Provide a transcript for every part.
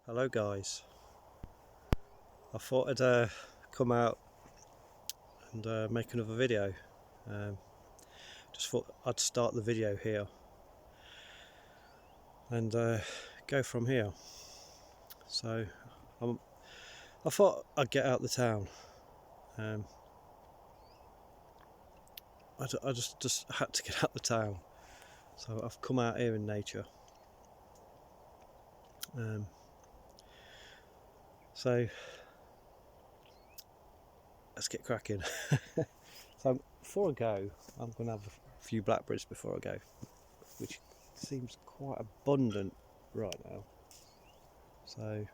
Hello guys, I thought I'd come out and make another video. Um, just thought I'd start the video here and go from here. So I thought I'd get out the town. I just had to get out the town, so I've come out here in nature. So let's get cracking. So before I go, I'm going to have a few blackberries before I go, which seems quite abundant right now. So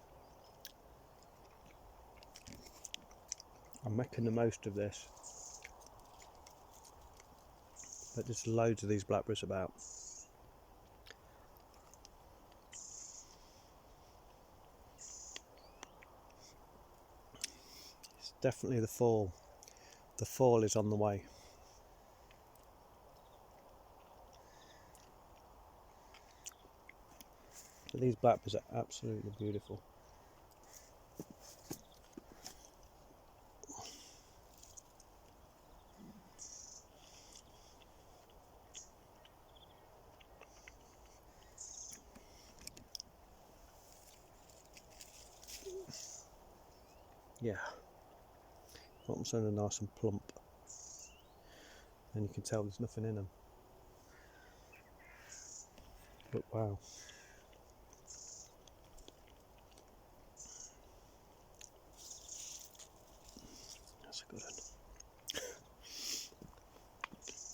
I'm making the most of this, but there's loads of these blackberries about. It's definitely the fall. The fall is on the way. But these blackberries are absolutely beautiful. Yeah, bottoms are nice and plump, and you can tell there's nothing in them. But wow, that's a good one.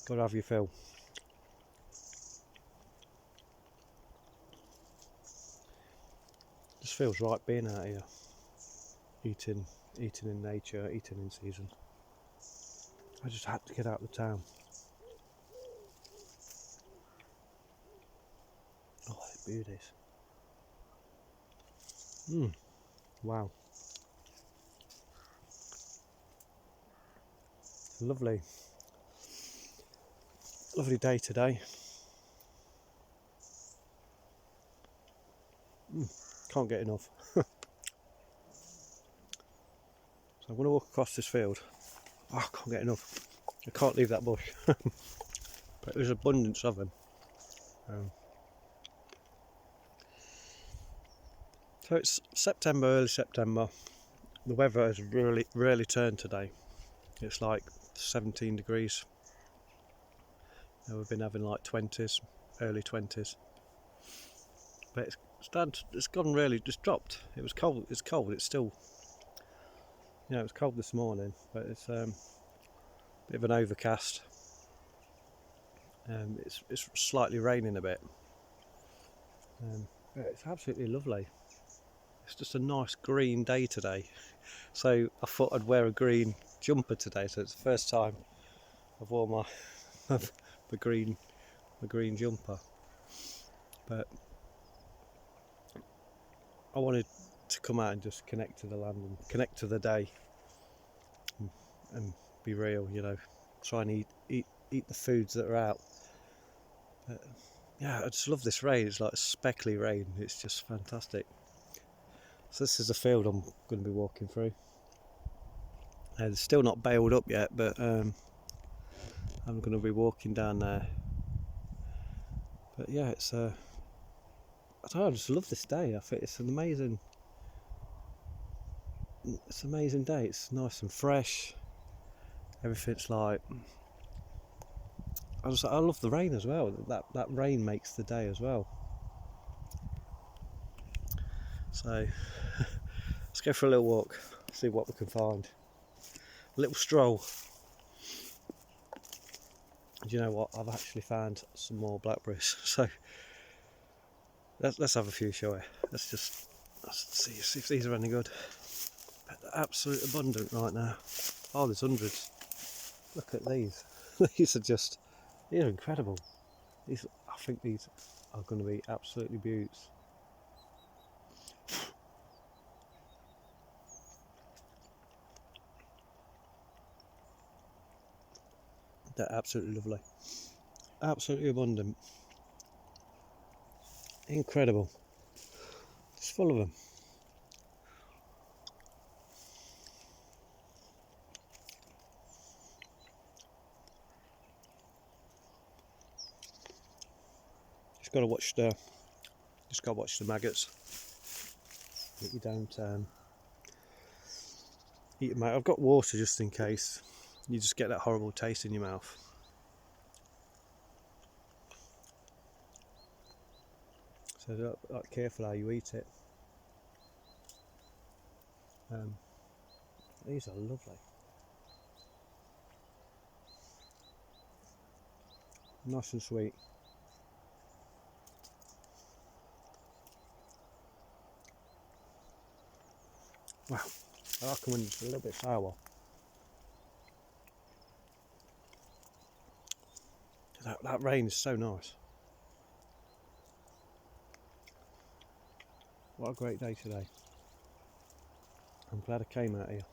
Gotta have your fill. Just feels right being out here, eating in nature, eating in season. I just had to get out of the town. Oh, beauties. Wow. Lovely day today. Can't get enough. So I'm going to walk across this field. Oh, I can't get enough. I can't leave that bush. But there's abundance of them. So it's September, early September. The weather has really turned today. It's like 17 degrees. We've been having like 20s, early 20s. But it's gone really, just dropped. It was cold, it's cold, it's still, it was cold this morning, but it's a bit of an overcast. It's slightly raining a bit. But it's absolutely lovely. It's just a nice green day today. So I thought I'd wear a green jumper today, so it's the first time I've worn my my green jumper. But I wanted to come out and just connect to the land and connect to the day and be real, try and eat the foods that are out. But yeah, I just love this rain. It's like a speckly rain. It's just fantastic. So this is a field I'm going to be walking through. It's still not baled up yet, but I'm going to be walking down there. But yeah, it's I don't know, I just love this day. I think it's an amazing day. It's nice and fresh. Everything's like, I love the rain as well. That rain makes the day as well. So let's go for a little walk, see what we can find. A little stroll. Do you know what? I've actually found some more blackberries. So let's have a few, shall we? Let's see if these are any good. But they're absolutely abundant right now. Oh, there's hundreds. Look at these. These are incredible. I think these are going to be absolutely beauts. They're absolutely lovely. Absolutely abundant. Incredible. It's full of them. Just gotta watch the maggots that you don't eat them out. I've got water just in case you just get that horrible taste in your mouth. So like careful how you eat it. These are lovely. Nice and sweet. Wow, I like them when it's a little bit sour. That rain is so nice. What a great day today. I'm glad I came out here.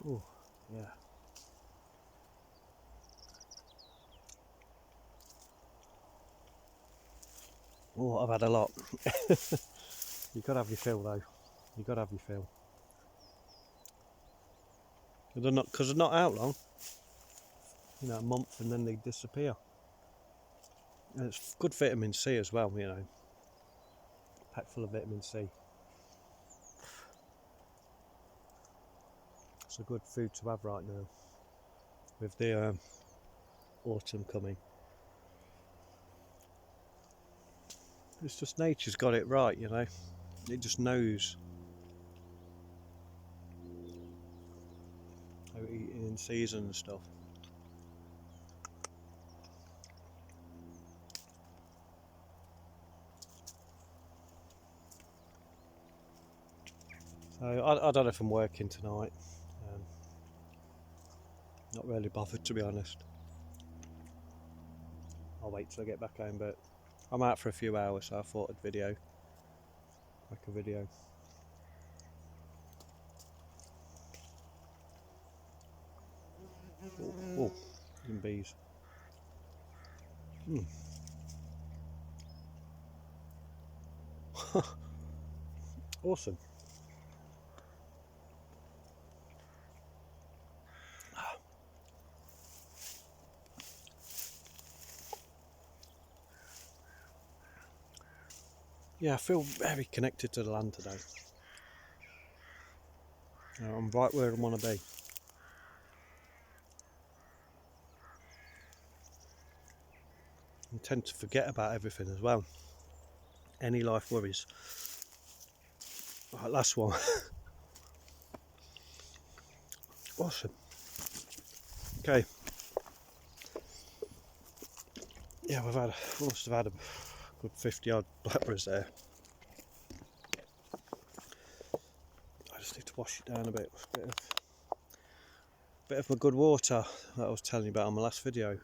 Oh, yeah. Oh, I've had a lot. You've got to have your fill though. You've got to have your fill. Because they're not out long. You know, a month and then they disappear. And it's good vitamin C as well, you know. Packed full of vitamin C. It's a good food to have right now. With the autumn coming. It's just nature's got it right, you know. It just knows how to eat in season and stuff. So I don't know if I'm working tonight. Not really bothered, to be honest. I'll wait till I get back home, but I'm out for a few hours, so I thought I'd make a video. Oh, some bees. Awesome. Yeah, I feel very connected to the land today. I'm right where I want to be. I tend to forget about everything as well. Any life worries. Right, last one. Awesome. Okay. Yeah, we must have had a good 50 odd blackberries there. I just need to wash it down a bit. Bit of my good water that I was telling you about on my last video.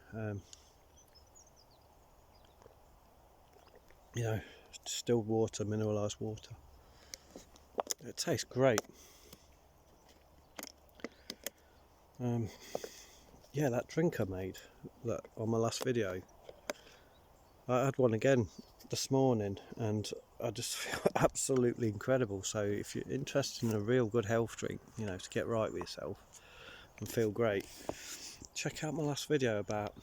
You know, distilled water, mineralised water. It tastes great. Yeah, that drink I made on my last video, I had one again this morning and I just feel absolutely incredible. So if you're interested in a real good health drink, you know, to get right with yourself and feel great, check out my last video about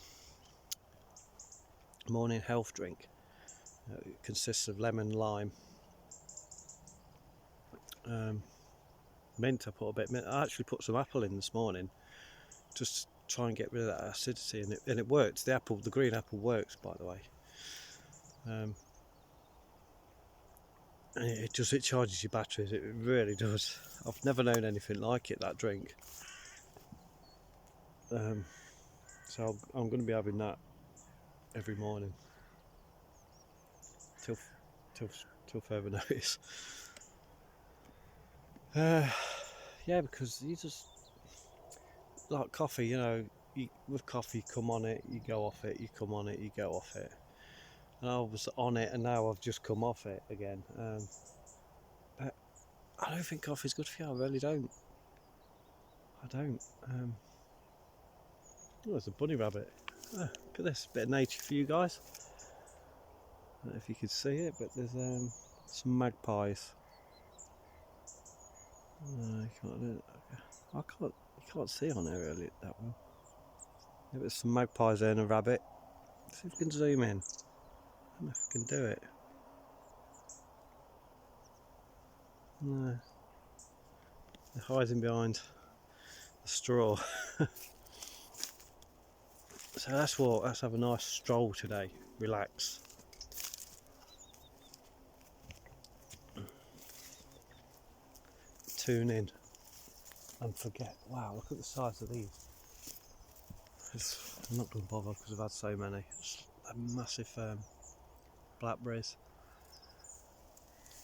morning health drink. It consists of lemon, lime, mint. I actually put some apple in this morning just to try and get rid of that acidity, and it works. The green apple works, by the way. And it charges your batteries. It really does. I've never known anything like it, that drink. So I'm going to be having that every morning till further notice. Yeah, because you just like coffee, you know. With coffee, you come on it, you go off it. You come on it, you go off it. And I was on it, and now I've just come off it again. But I don't think coffee's good for you. I really don't. I don't. Oh, there's a bunny rabbit. Look at this, bit of nature for you guys. I don't know if you could see it, but there's some magpies. You Can't see on there really that well. There's some magpies there and a rabbit. See if we can zoom in. I don't know if we can do it. No. They're hiding behind the straw. So that's what. Let's have a nice stroll today. Relax. Tune in and forget. Wow, look at the size of these. I'm not going to bother because I've had so many. It's a massive blackberries.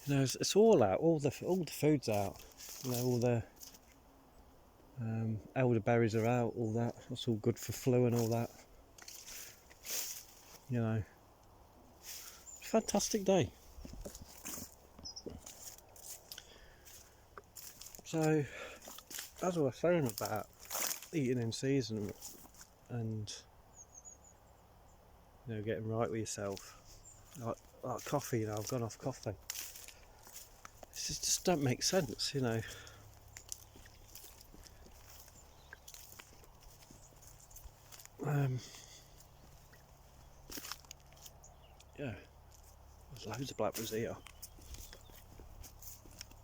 You know, it's all out. All the food's out. You know, all the elderberries are out. All that. That's all good for flu and all that. You know, fantastic day. So, as I was saying about eating in season and you know getting right with yourself, like coffee. You know, I've gone off coffee. It just don't make sense. You know. Yeah, there's loads of blackberries here.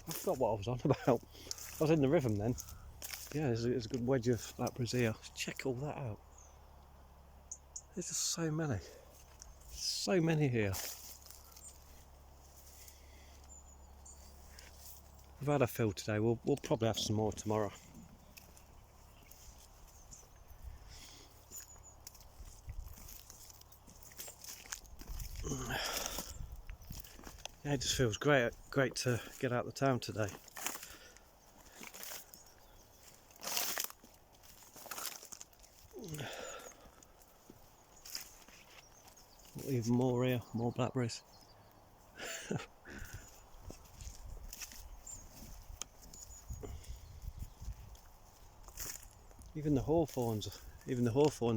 I forgot what I was on about. I was in the rhythm then. Yeah, there's a good wedge of blackberries here. Check all that out. There's just so many. So many here. We've had a fill today. We'll probably have some more tomorrow. Yeah, it just feels great to get out of the town today. Even more here, more blackberries. Even the hawthorns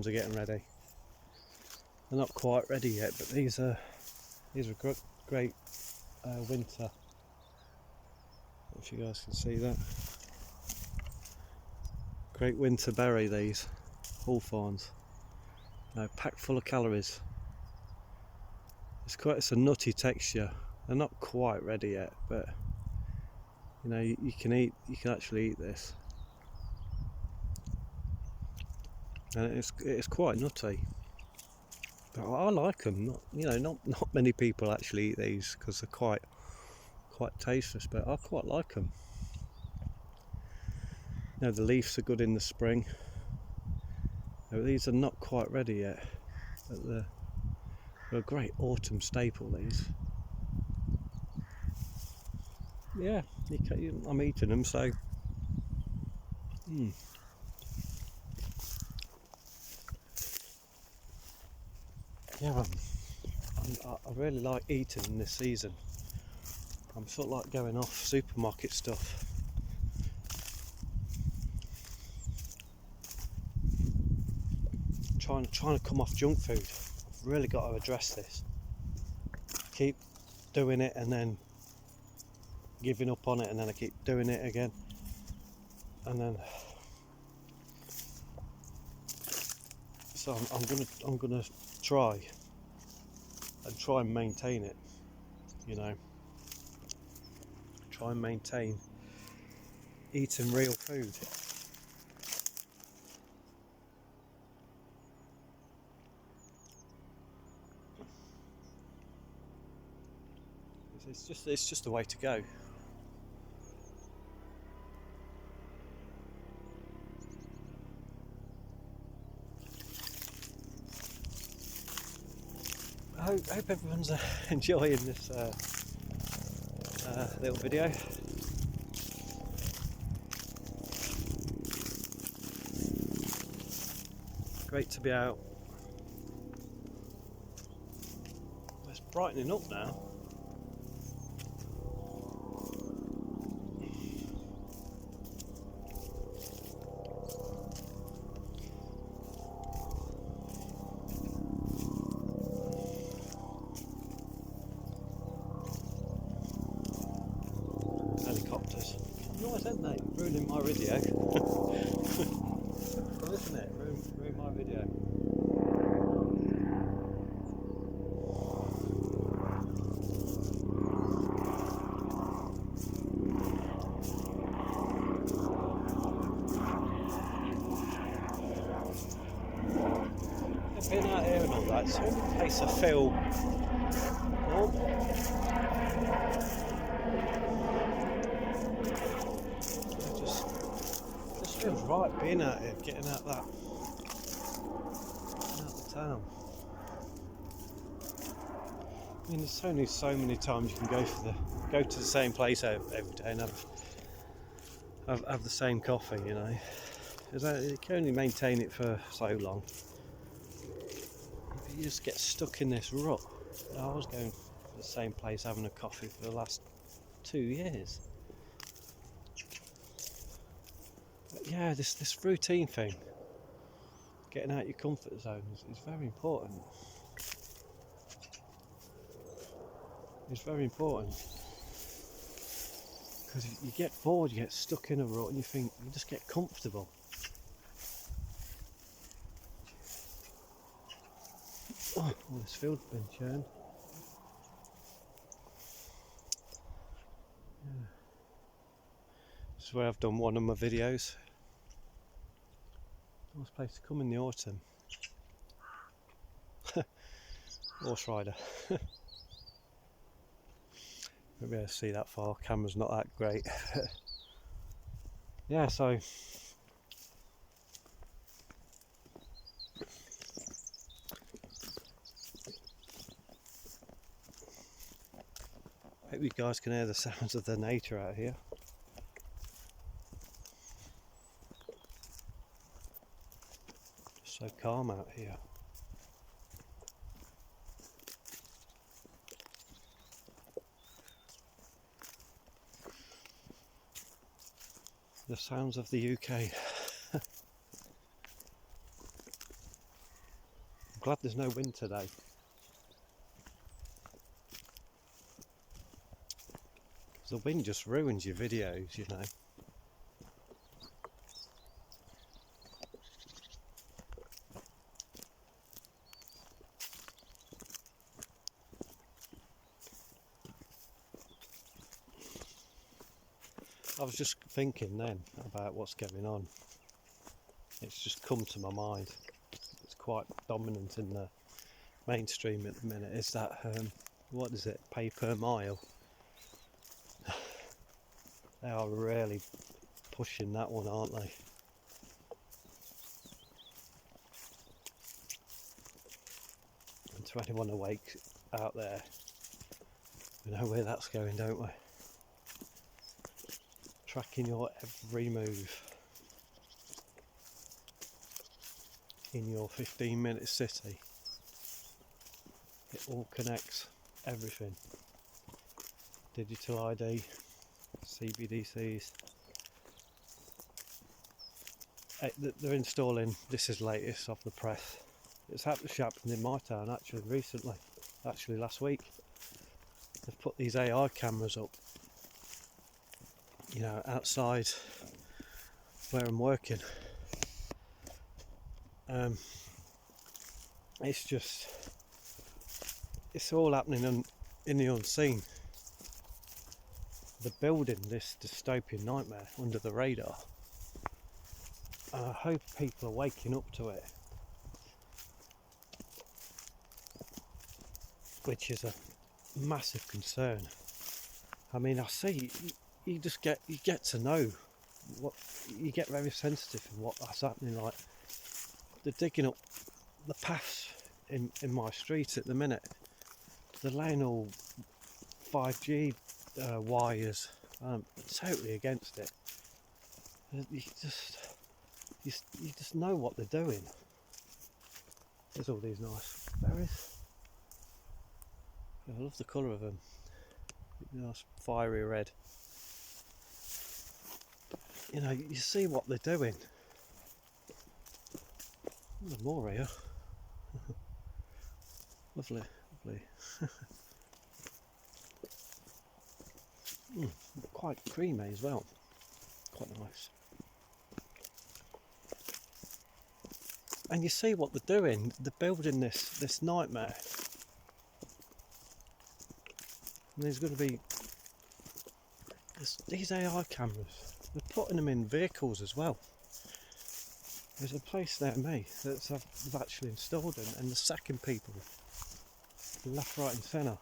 are getting ready. They're not quite ready yet, but these are great winter. If you guys can see that, great winter berry. These hawthorns, packed full of calories. It's a nutty texture. They're not quite ready yet, but you know you can actually eat this, and it's quite nutty. But I like them. Not many people actually eat these because they're quite tasteless, but I quite like them. You know, the leaves are good in the spring. These are not quite ready yet, but they're a great autumn staple. These. Yeah, I'm eating them, so. Yeah, I really like eating in this season. I'm sort of like going off supermarket stuff. Trying to come off junk food. I've really got to address this. Keep doing it and then giving up on it, and then I keep doing it again, and then so I'm gonna try and maintain it. You know, try and maintain eating real food. It's just the way to go. I hope everyone's enjoying this little video. Great to be out. It's brightening up now. Helicopters. Nice, aren't they? Ruining my video. Well, isn't it? Ruin my video. Being out here and all that, it's the only place I feel normal. It just feels right being out here, getting out of the town. I mean, there's only so many times you can go to the same place every day and have the same coffee, you know. You can only maintain it for so long. You just get stuck in this rut. I was going to the same place having a coffee for the last 2 years. But yeah, this routine thing, getting out your comfort zone is very important. It's very important because you get bored, you get stuck in a rut, and you just get comfortable. Oh, this field's been churned. Yeah. This is where I've done one of my videos. Nice place to come in the autumn. Horse rider. Won't be able to see that far, camera's not that great. Yeah, so hope you guys can hear the sounds of the nature out here. Just so calm out here. The sounds of the UK. I'm glad there's no wind today. Because the wind just ruins your videos, you know. I was just thinking then about what's going on. It's just come to my mind. It's quite dominant in the mainstream at the minute. Is that what is it? Pay per mile. They are really pushing that one, aren't they? And to anyone awake out there, we know where that's going, don't we? Tracking your every move in your 15-minute city. It all connects, everything. Digital ID, CBDCs. They're installing, this is latest off the press. It's happened in my town actually recently, actually last week. They've put these AI cameras up, you know, outside where I'm working. It's all happening in the unseen. They're building this dystopian nightmare under the radar. And I hope people are waking up to it. Which is a massive concern. I mean, I see you get to know what you get very sensitive in what's happening. Like they're digging up the paths in my street at the minute. They're laying all 5G wires. I'm totally against it. You just know what they're doing. There's all these nice berries. I love the colour of them. Nice fiery red. You know, you see what they're doing. There's more here. Lovely, lovely. Quite creamy as well. quite nice. And you see what they're doing. They're building this nightmare. And there's going to be these AI cameras. They're putting them in vehicles as well. There's a place near me that they've actually installed them, and they're sacking people left, right and centre.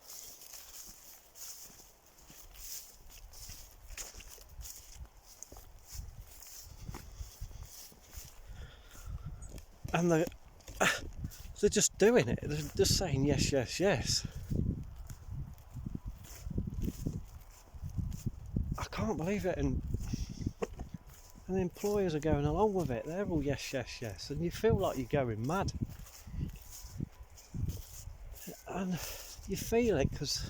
And they're just doing it. They're just saying yes, yes, yes. I can't believe it. And the employers are going along with it. They're all yes, yes, yes. And you feel like you're going mad. And you feel it because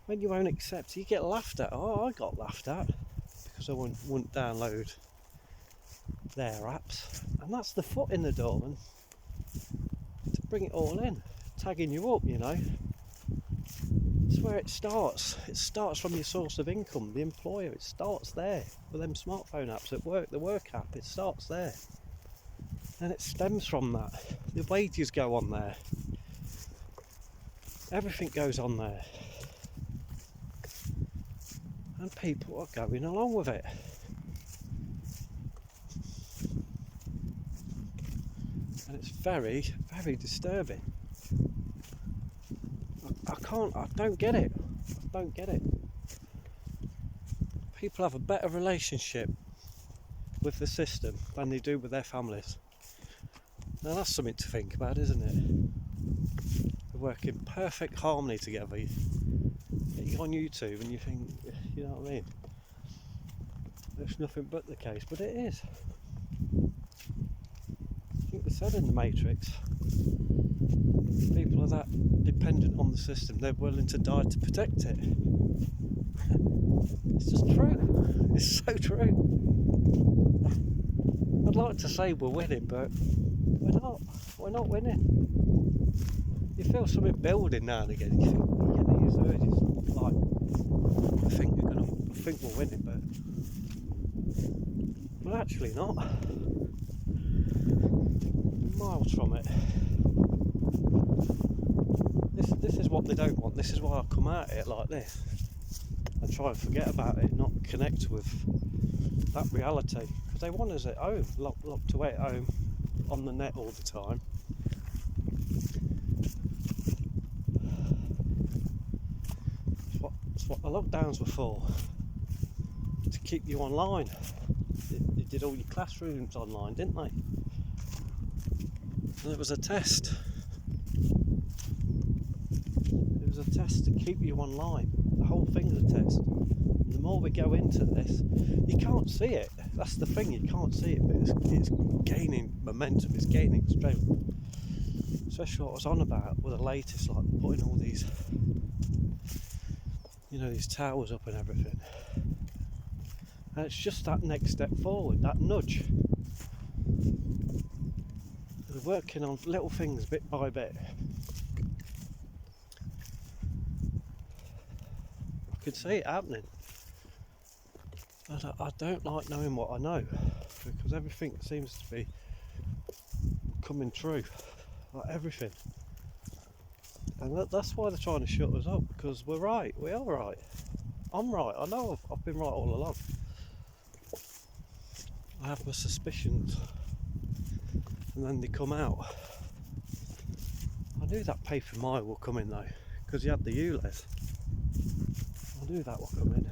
when you won't accept, you get laughed at. Oh, I got laughed at because I wouldn't download their apps. And that's the foot in the door, and to bring it all in, tagging you up, you know. That's where it starts. It starts from your source of income, the employer. It starts there with them smartphone apps at work, the work app. It starts there, and it stems from that. The wages go on there. Everything goes on there, and people are going along with it. And it's very, very disturbing. I don't get it. I don't get it. People have a better relationship with the system than they do with their families. Now that's something to think about, isn't it? They work in perfect harmony together. You go on YouTube and you think, you know what I mean? There's nothing but the case, but it is. I think they said in the Matrix, people are that dependent on the system, they're willing to die to protect it. It's just true. It's so true. I'd like to say we're winning, but we're not. We're not winning. You feel something building now and again. You get these urges, like I think we're winning, but we're actually not. Miles from it. This is what they don't want. This is why I come at it like this and try and forget about it, not connect with that reality, because they want us at home, locked away at home on the net all the time. It's what the lockdowns were for, to keep you online. They did all your classrooms online, didn't they? And it was a test. It was a test to keep you online. The whole thing's a test. And the more we go into this, you can't see it. That's the thing, you can't see it, but it's gaining momentum, it's gaining strength. Especially what I was on about with the latest, like putting all these, you know, these towers up and everything. And it's just that next step forward, that nudge. They're working on little things bit by bit. I can see it happening. I don't like knowing what I know, because everything seems to be coming true, like everything. And that's why they're trying to shut us up, because we're right, we are right. I'm right, I know I've been right all along. I have my suspicions, and then they come out. I knew that paper mile will come in though, because you had the ULEZ. I knew that will come in.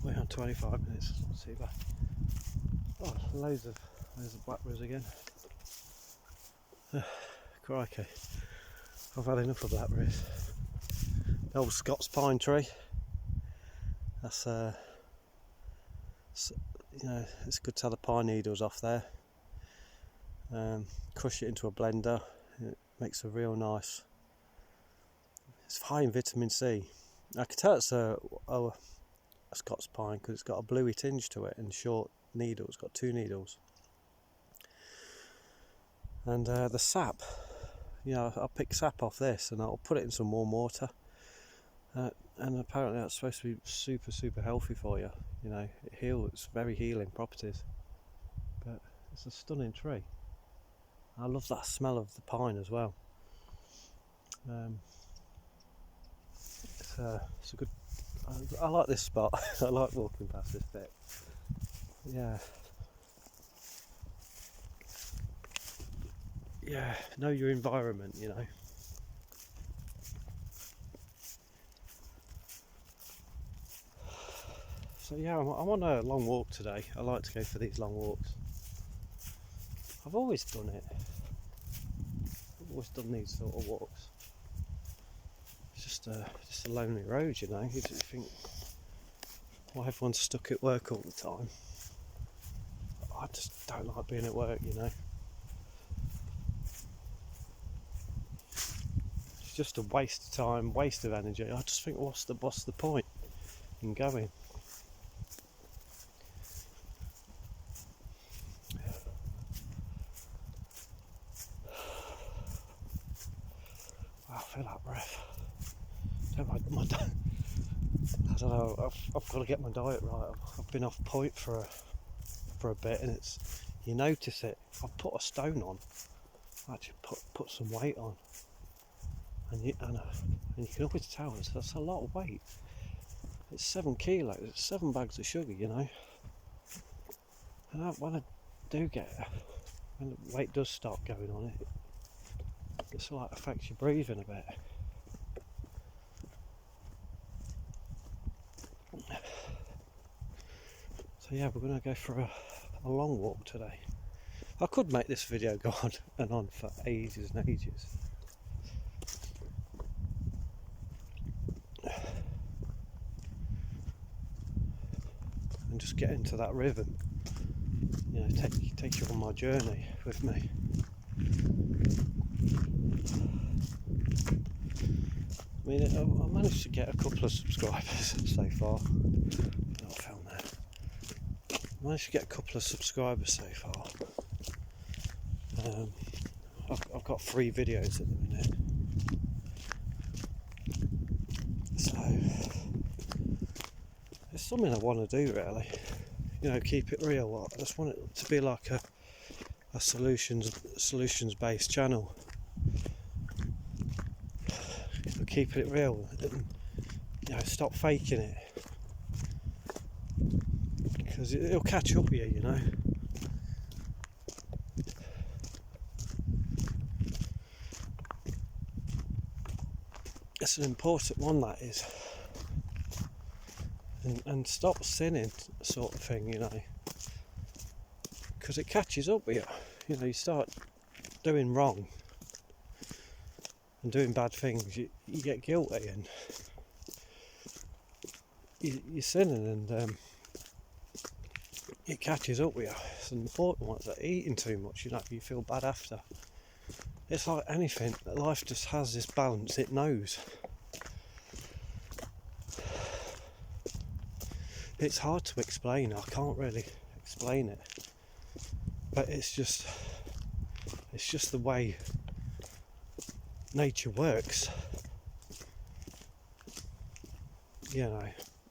We're on 25 minutes, not too bad. Oh, loads of blackberries again. Crikey, I've had enough of blackberries. The old Scots pine tree. That's you know, it's good to have the pine needles off there. Crush it into a blender. It makes a real nice. It's high in vitamin C. I can tell it's a Scots pine because it's got a bluey tinge to it and short needles. It's got 2 needles. And the sap, you know, I'll pick sap off this and I'll put it in some warm water And apparently that's supposed to be super healthy for you. You know, it's very healing properties. But it's a stunning tree. I love that smell of the pine as well. It's a good. I like this spot. I like walking past this bit. Yeah. Yeah, know your environment, you know. So yeah, I'm on a long walk today. I like to go for these long walks. I've always done it. I've always done these sort of walks. It's just a lonely road, you know. You just think, well, everyone's stuck at work all the time. I just don't like being at work, you know. It's just a waste of time, waste of energy. I just think, what's the point in going? Wow, I feel that breath. I don't know. I've got to get my diet right. I've been off point for a bit, and you notice it. I've put a stone on. I actually put some weight on, and you can always tell that's a lot of weight. It's 7 kilos. It's 7 bags of sugar, you know. And when the weight does start going on, it sort of affects your breathing a bit. So yeah, we're going to go for a long walk today. I could make this video go on and on for ages and ages. And just get into that rhythm. You know, take you on my journey with me. I mean, I managed to get a couple of subscribers so far. Not found that. I managed to get a couple of subscribers so far. I've got 3 videos at the minute. So it's something I want to do, really. You know, keep it real. I just want it to be like a solutions based channel. Keep it real, and, you know, stop faking it, because it'll catch up with you, you know. It's an important one, that is. And stop sinning, sort of thing, you know, because it catches up with you. You know, you start doing wrong and doing bad things, you get guilty, and you're sinning, and it catches up with you. It's an important one. It's like eating too much, you know, you feel bad after. It's like anything, life just has this balance, it knows. It's hard to explain, I can't really explain it, but it's just the way nature works, you know.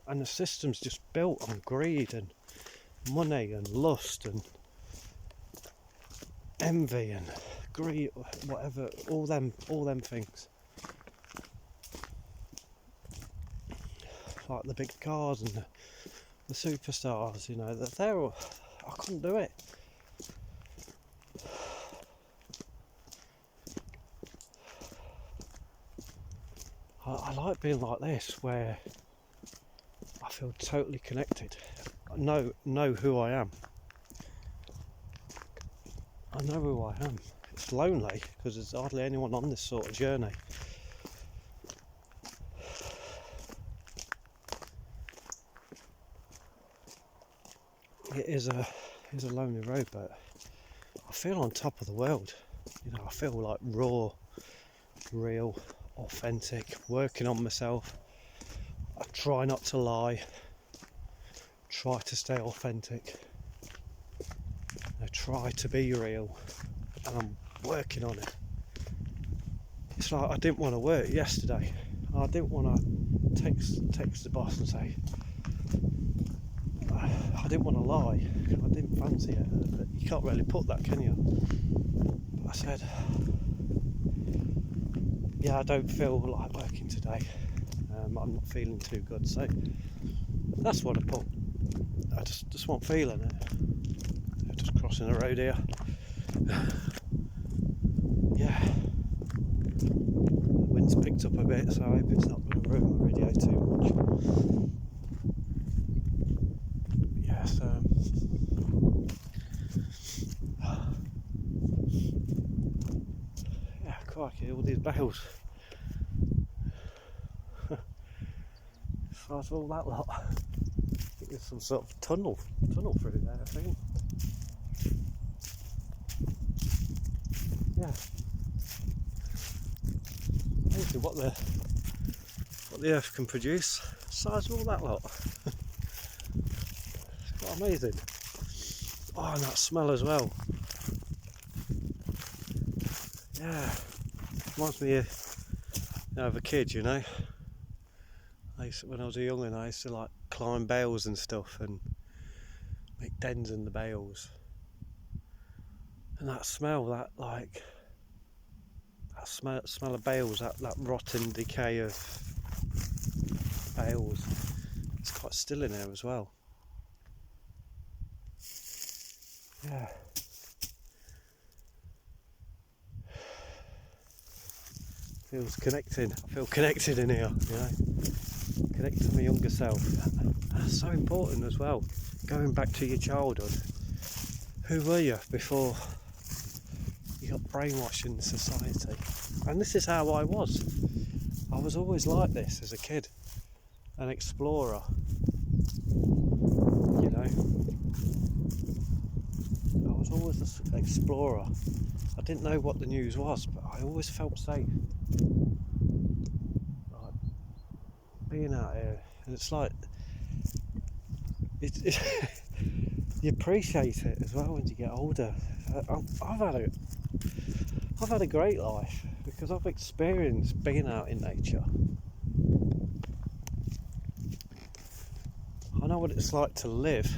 And the system's just built on greed and money and lust and envy and greed, whatever, all them things. Like the big cars and the superstars, you know, they're all, I couldn't do it. I like being like this, where I feel totally connected. I know who I am. I know who I am. It's lonely because there's hardly anyone on this sort of journey. It is a lonely road, but I feel on top of the world. You know, I feel like raw, real, authentic, working on myself. I try not to lie, try to stay authentic, I try to be real, and I'm working on it. It's like I didn't want to work yesterday. I didn't want to text the boss and say, I didn't want to lie, I didn't fancy it. But you can't really put that, can you? But I said, yeah, I don't feel like working today. I'm not feeling too good. So that's what I put. I just wasn't feeling it. Just crossing the road here. Yeah. The wind's picked up a bit, so I hope it's not going to ruin my video too much. Yes. Yeah, crikey, all these bales. Size of all that lot. I think there's some sort of tunnel through there, I think. Yeah. Amazing what the earth can produce. Size of all that lot. It's quite amazing. Oh, and that smell as well. Yeah. Reminds me of a kid, you know. When I was a young'un, I used to like climb bales and stuff and make dens in the bales. And that smell, that smell of bales, that rotten decay of bales, it's quite still in there as well. Yeah. Feels connected. I feel connected in here, you know. Connect to my younger self. That's so important as well. Going back to your childhood. Who were you before you got brainwashed in society? And this is how I was. I was always like this as a kid. An explorer. You know. I was always an explorer. I didn't know what the news was, but I always felt safe. Like, being out here, and it's like you appreciate it as well when you get older. I've had a great life because I've experienced being out in nature. I know what it's like to live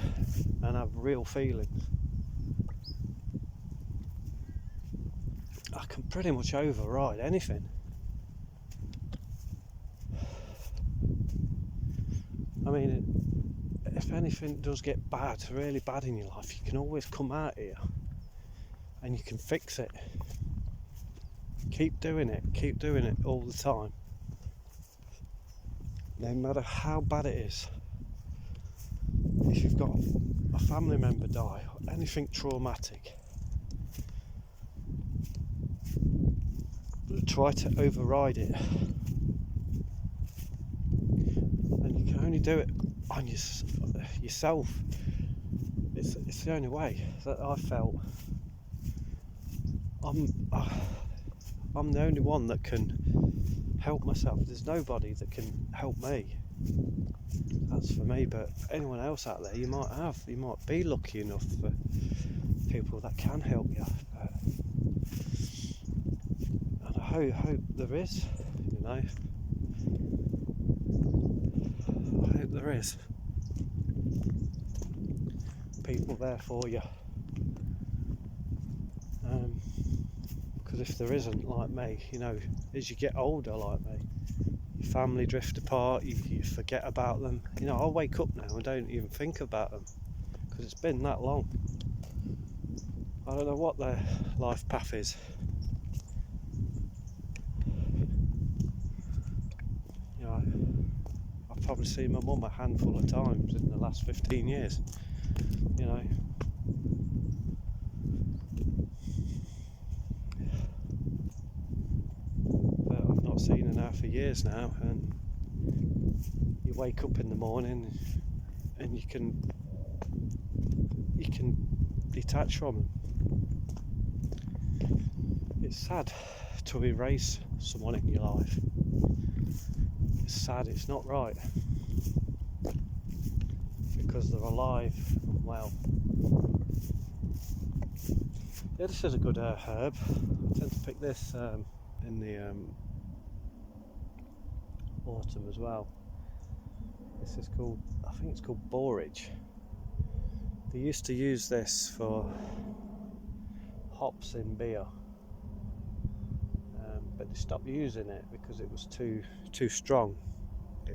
and have real feelings. I can pretty much override anything. I mean, if anything does get bad, really bad in your life, you can always come out here and you can fix it. Keep doing it all the time. No matter how bad it is. If you've got a family member die or anything traumatic, try to override it. And you can only do it on yourself. It's the only way that I felt. I'm the only one that can help myself. There's nobody that can help me. That's for me, but anyone else out there, you might be lucky enough for people that can help you. And I hope there is, you know. I hope there is people there for you. Because if there isn't, like me, you know, as you get older like me, your family drift apart, you forget about them. You know, I'll wake up now and don't even think about them because it's been that long. I don't know what their life path is. You know, I've probably seen my mum a handful of times in the last 15 years, you know. Seen her now for years now, and you wake up in the morning and you can detach from them. It's sad to erase someone in your life. It's sad, it's not right, because they're alive and well. Yeah, this is a good herb. I tend to pick this in the autumn as well. This is called, I think it's called borage. They used to use this for hops in beer, but they stopped using it because it was too strong. They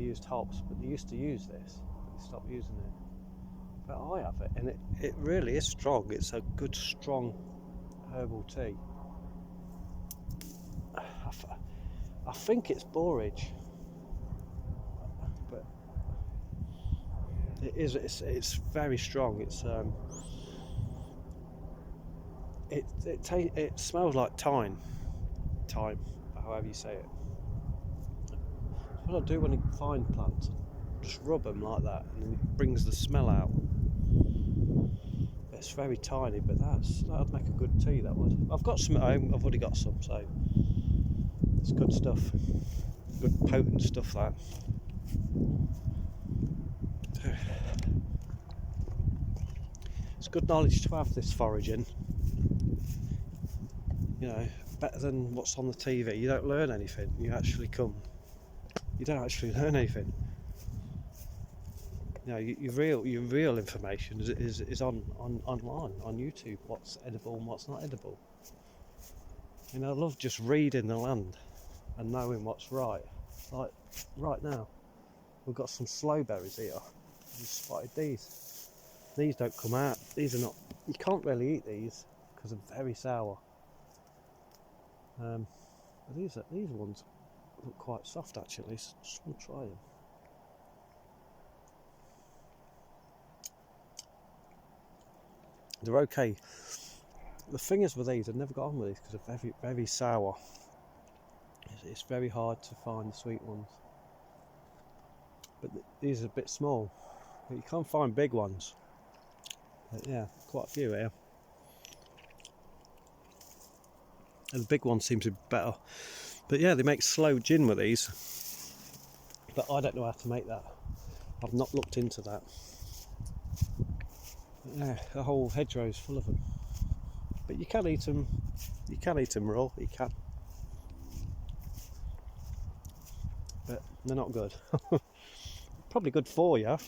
used hops, but they used to use this, but they stopped using it. But I have it, and it really is strong. It's a good strong herbal tea. I think it's borage, but it's very strong. It smells like thyme, however you say it. What I do when I find plants, just rub them like that, and it brings the smell out. It's very tiny, but that'd make a good tea. That would. I've got some at home. I've already got some, so it's good stuff. Good potent stuff. That. It's good knowledge to have, this foraging. You know, better than what's on the TV. You don't learn anything. You don't actually learn anything. You know, your real information is online, on YouTube. What's edible and what's not edible. You know, I love just reading the land and knowing what's right. Like right now, we've got some sloe berries here. We've spotted these. These don't come out. These are not. You can't really eat these because they're very sour. But these ones look quite soft actually. So just want to try them. They're okay. The thing is with these, I've never got on with these because they're very, very sour. It's very hard to find the sweet ones. But these are a bit small. But you can't find big ones. But yeah, quite a few here. And the big ones seem to be better. But yeah, they make sloe gin with these. But I don't know how to make that. I've not looked into that. But yeah, the whole hedgerow is full of them. But you can eat them. You can eat them raw. You can. But they're not good. Probably good for you.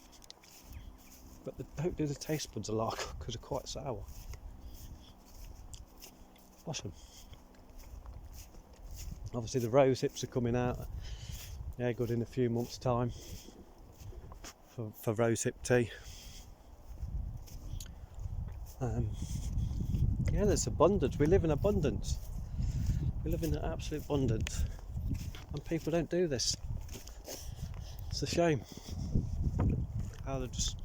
But they don't do the taste buds a lot because they're quite sour. Awesome. Obviously the rose hips are coming out. Yeah, good in a few months' time for rose hip tea. Yeah, there's abundance. We live in abundance. We live in absolute abundance, and people don't do this. It's a shame how they're just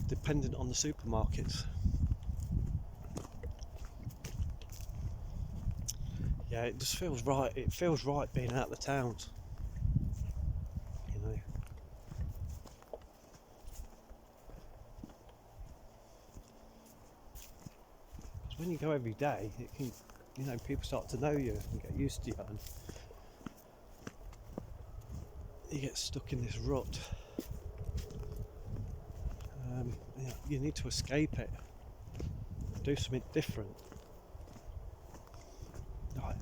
dependent on the supermarkets. Yeah, it just feels right. It feels right being out of the towns. You know. Because when you go every day, it can, you know, people start to know you and get used to you, and you get stuck in this rut. You need to escape it. Do something different. Right.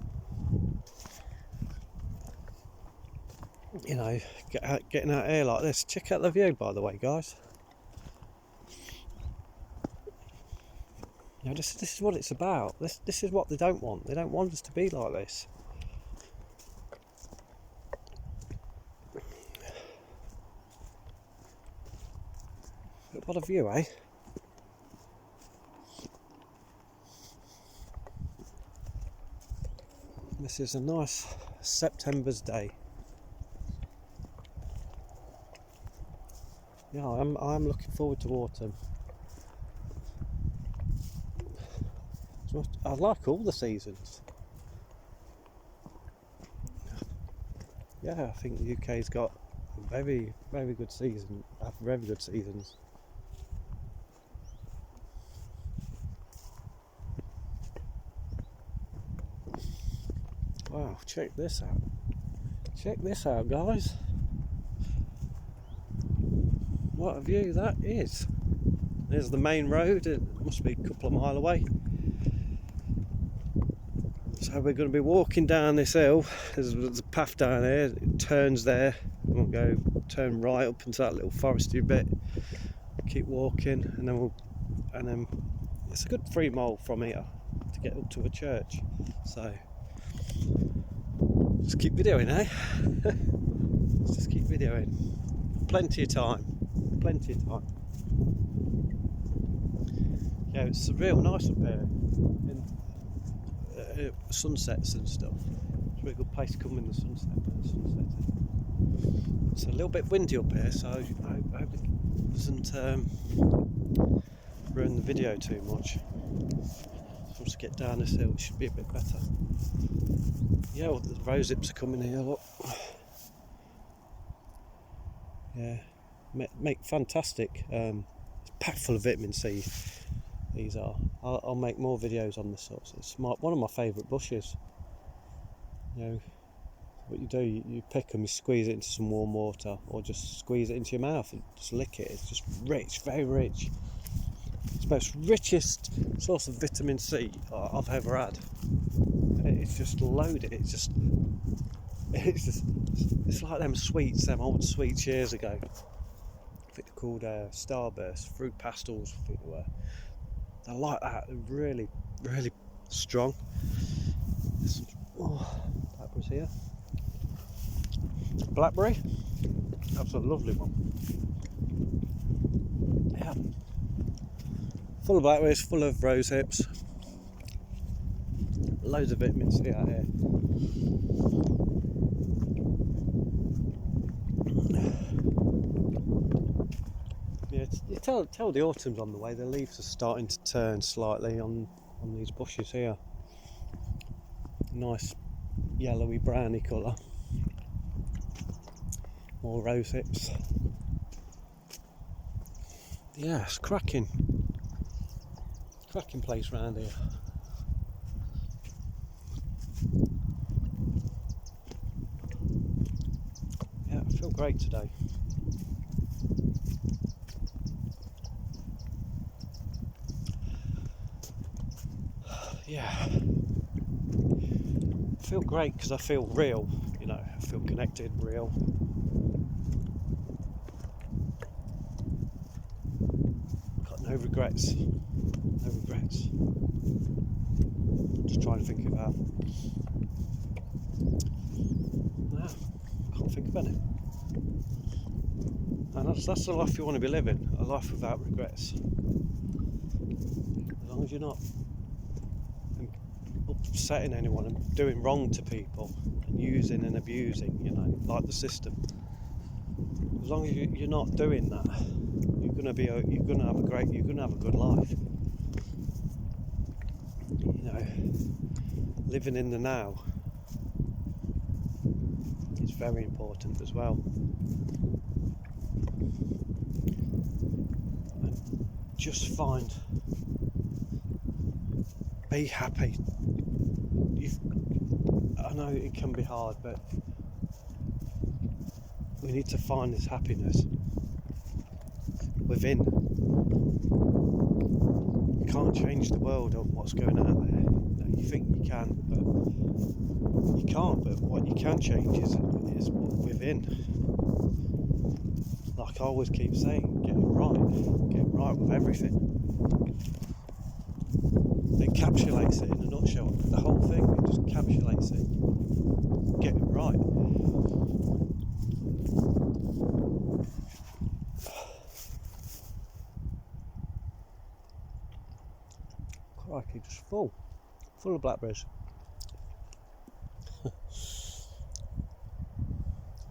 You know, getting out here like this. Check out the view, by the way, guys. You know, this is what it's about. This is what they don't want. They don't want us to be like this. But what a view, eh? This is a nice September's day. Yeah, I'm looking forward to autumn. I like all the seasons. Yeah, I think the UK's got very, very good season. Very good seasons. Wow, check this out. Check this out, guys. What a view that is. There's the main road. It must be a couple of miles away. So we're going to be walking down this hill. There's a path down here, it turns there, and we'll go turn right up into that little foresty bit, keep walking, and then it's a good 3 mile from here to get up to a church. So just keep videoing, eh? Just keep videoing. Plenty of time. Yeah, it's real nice up here. Sunsets and stuff. It's a really good place to come in the sunset when the sunset's. It's a little bit windy up here, so I hope it doesn't ruin the video too much. Once I get down this hill, it should be a bit better. Yeah, well, the rose hips are coming here, look. Yeah, make fantastic. It's packed full of vitamin C. These are. I'll make more videos on this sort. It's one of my favourite bushes. You know, what you do, you pick them, you squeeze it into some warm water, or just squeeze it into your mouth and just lick it. It's just rich, very rich. It's the most richest source of vitamin C I've ever had. It's just loaded. It's like them sweets, them old sweets years ago. I think they're called Starburst, fruit pastels, I think they were. They're like that, they're really, really strong. Blackberries here. Blackberry, that's a lovely one. Yeah. Full of blackberries, full of rose hips. Loads of vitamin C out here. Yeah, you tell the autumn's on the way. The leaves are starting to turn slightly on these bushes here. Nice yellowy browny colour. More rose hips. Yeah, it's cracking place round here. Yeah, I feel great today. Yeah, I feel great because I feel real, you know, I feel connected, real. Got no regrets. Just trying to think about. No, can't think of any. And that's the life you want to be living, a life without regrets. As long as you're not upsetting anyone and doing wrong to people and using and abusing, you know, like the system. As long as you're not doing that, you're gonna have a good life. You know, living in the now is very important as well. And just be happy. I know it can be hard, but we need to find this happiness within. You can't change the world on what's going on out there. You think you can, but you can't. But what you can change is within. Like I always keep saying, get it right with everything. It encapsulates it in a nutshell. The whole thing, it just encapsulates it. Get it right. Crikey, just full of blackberries.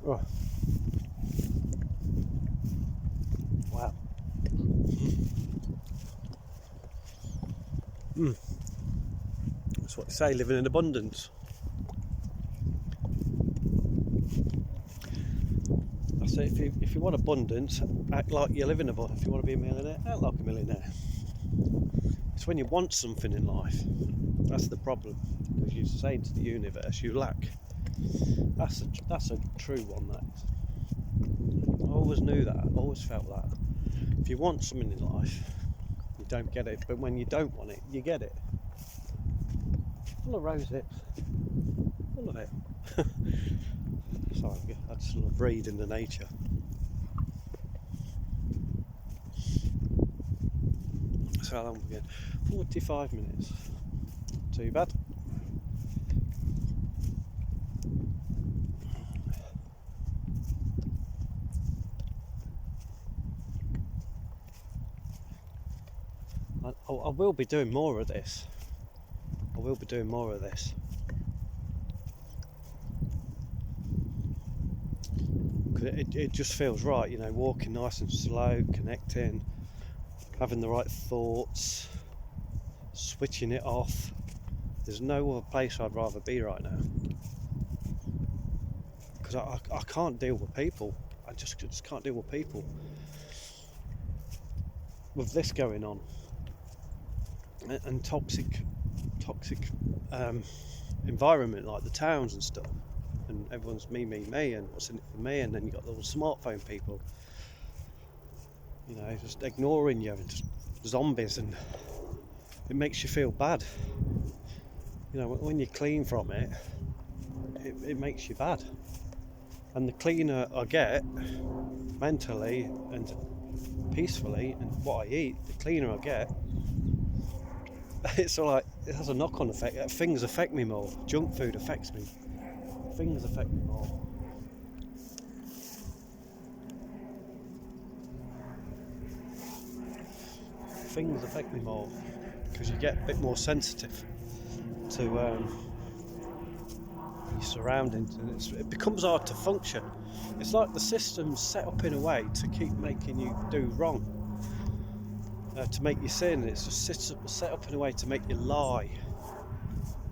Oh. Wow. That's what they say, living in abundance. I say if you want abundance, act like you live in abundance. If you want to be a millionaire, act like a millionaire. It's when you want something in life, that's the problem, because you're saying to the universe you lack. That's a true one, that is. I always knew that, I always felt that. If you want something in life, you don't get it, but when you don't want it, you get it. full of rose hips, full of it. Sorry, I just love reading the nature. So how long again? 45 minutes. Too bad. I will be doing more of this. I will be doing more of this. Because it just feels right, you know, walking nice and slow, connecting, having the right thoughts, switching it off. There's no other place I'd rather be right now. Because I can't deal with people. I just can't deal with people. With this going on. And toxic environment like the towns and stuff, and everyone's me, and what's in it for me, and then you got the little smartphone people, you know, just ignoring you, and just zombies, and it makes you feel bad. You know, when you're clean from it, it makes you bad. And the cleaner I get mentally and peacefully, and what I eat, the cleaner I get, it's all like it has a knock-on effect. Things affect me more. Junk food affects me. Things affect me more. Things affect me more because you get a bit more sensitive to your surroundings, and it becomes hard to function. It's like the system's set up in a way to keep making you do wrong. To make you sin. It's just set up in a way to make you lie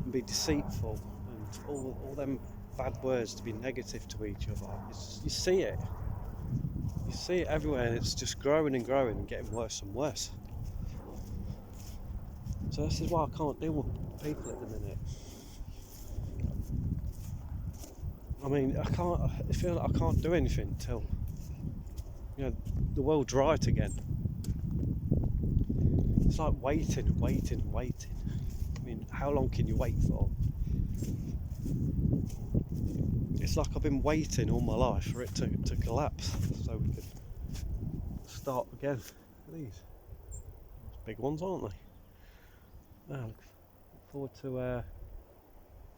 and be deceitful, and all them bad words to be negative to each other. You see it everywhere, and it's just growing and growing and getting worse and worse. So this is why I can't deal with people at the minute. I mean, I feel like I can't do anything till, you know, the world's right again. It's like waiting and waiting and waiting. I mean, how long can you wait for? It's like I've been waiting all my life for it to collapse so we can start again. Look at these. Big ones, aren't they? I look forward to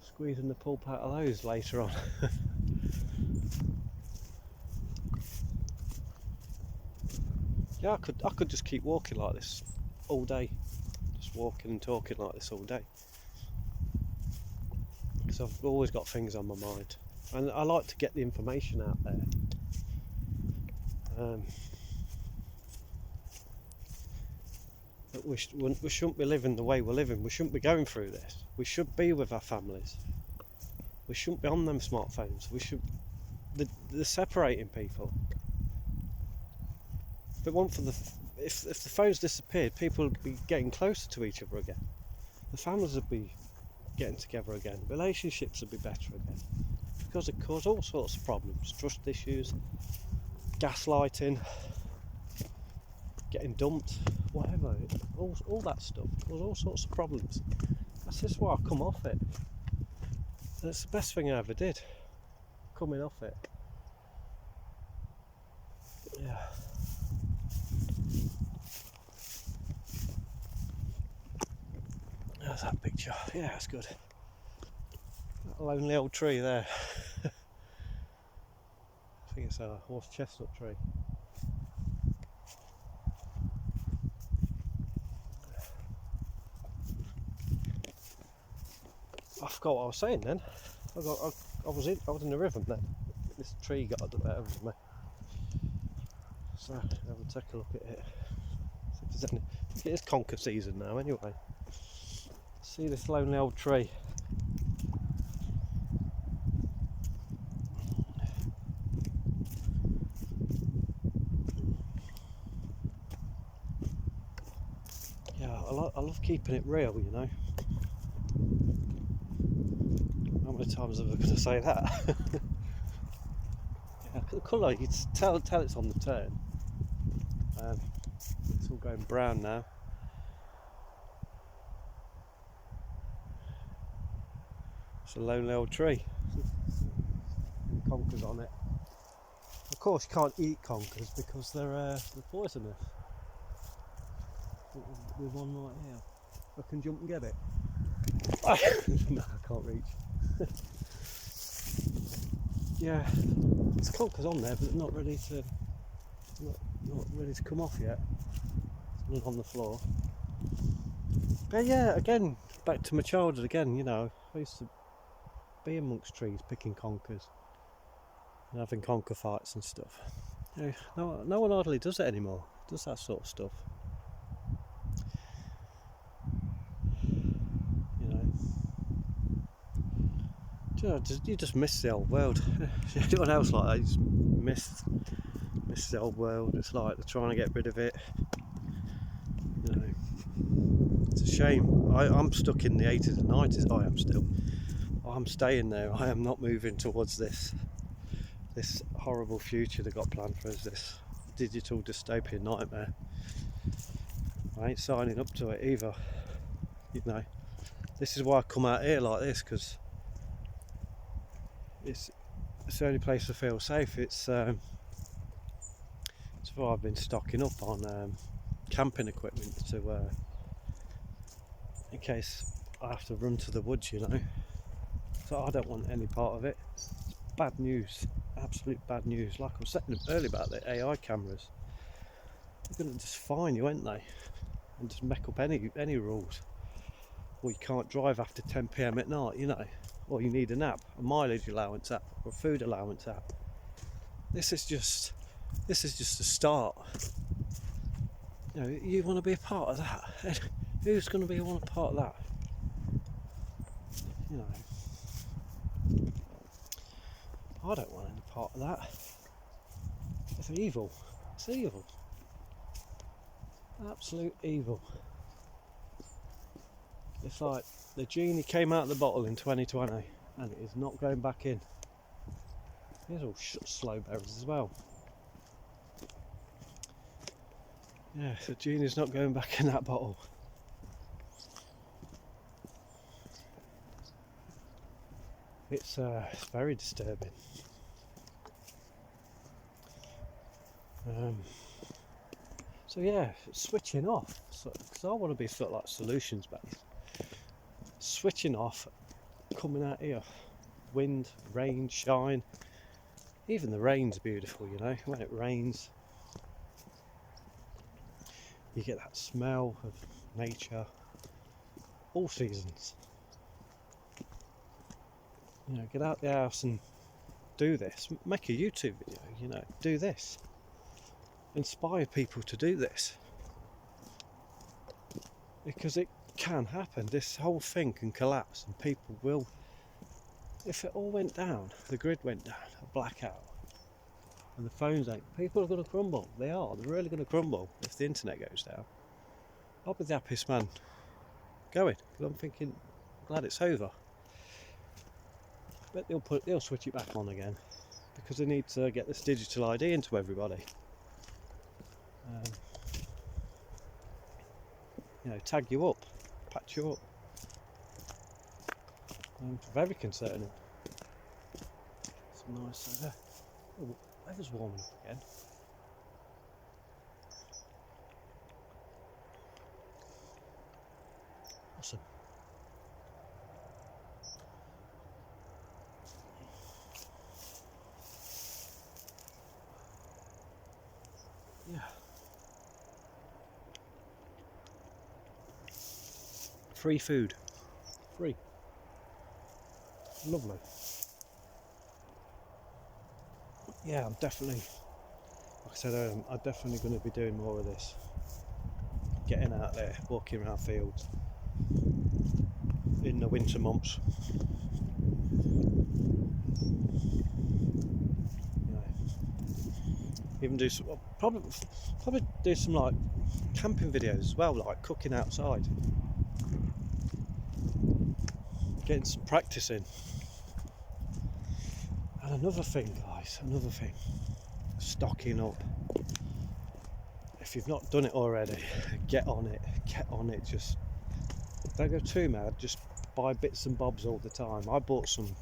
squeezing the pulp out of those later on. Yeah, I could just keep walking like this all day, just walking and talking like this all day, because I've always got things on my mind, and I like to get the information out there. But we shouldn't be living the way we're living. We shouldn't be going through this. We should be with our families. We shouldn't be on them smartphones. They're separating people. If the phones disappeared, people would be getting closer to each other again. The families would be getting together again. Relationships would be better again. Because it caused all sorts of problems. Trust issues, gaslighting, getting dumped, whatever. All that stuff caused all sorts of problems. That's just why I come off it. And it's the best thing I ever did. Coming off it. Yeah. There's that picture. Yeah, that's good. That lonely old tree there. I think it's a horse chestnut tree. I forgot what I was saying then. I was in the rhythm then. This tree got the better of me. So have a take a look at it. See if there's any. I think it is conker season now anyway. See this lonely old tree. Yeah, I love keeping it real, you know. How many times am I going to say that? Yeah, the colour, you can tell it's on the turn. It's all going brown now. It's a lonely old tree. And conkers on it. Of course, you can't eat conkers because they're poisonous. With one right here. I can jump and get it. No, I can't reach. Yeah, there's conkers on there, but not ready to come off yet. There's none on the floor. But yeah, again, back to my childhood again. You know, I used to be amongst trees picking conkers and having conker fights and stuff. You know, no one hardly does it anymore. Does that sort of stuff. You just miss the old world. Anyone else like that? You just miss the old world. It's like they're trying to get rid of it. You know, it's a shame. I'm stuck in the 80s and 90s. I am still. I'm staying there. I am not moving towards this horrible future they got planned for us. This digital dystopian nightmare. I ain't signing up to it either. You know, this is why I come out here like this, because it's the only place I feel safe. It's why I've been stocking up on camping equipment to in case I have to run to the woods, you know. So I don't want any part of it. It's bad news, absolute bad news. Like I was saying earlier about the AI cameras, they're going to just fine you, aren't they? And just make up any rules. Or you can't drive after 10 PM at night, you know. Or you need an app, a mileage allowance app, or a food allowance app. This is just a start. You know, you want to be a part of that. Who's going to want a part of that? You know, I don't want any part of that. It's evil. It's evil. Absolute evil. It's like the genie came out of the bottle in 2020 and it is not going back in. These are all slow berries as well. Yeah, the genie's not going back in that bottle. It's very disturbing. So yeah, switching off. Because I want to be sort of like solutions based. Switching off, coming out here, wind, rain, shine. Even the rain's beautiful, you know. When it rains, you get that smell of nature. All seasons. You know, get out the house and do this. Make a YouTube video, you know, do this. Inspire people to do this. Because it can happen. This whole thing can collapse and people will, if it all went down, the grid went down, a blackout, and the phones ain't, people are going to crumble. They're really going to crumble if the internet goes down. I'll be the happiest man going, because I'm thinking, glad it's over. But they'll switch it back on again, because they need to get this digital ID into everybody. You know, tag you up, patch you up. Very concerning. Some nice. Oh, weather's warming up again. Awesome. Yeah. Free food. Free. Lovely. Yeah, I'm definitely, like I said, I'm definitely going to be doing more of this. Getting out there, walking around fields in the winter months. You know, even do some, probably do some like camping videos as well, like cooking outside. Getting some practice in. And another thing, guys, stocking up. If you've not done it already, get on it, just don't go too mad, just just buy bits and bobs all the time. I bought some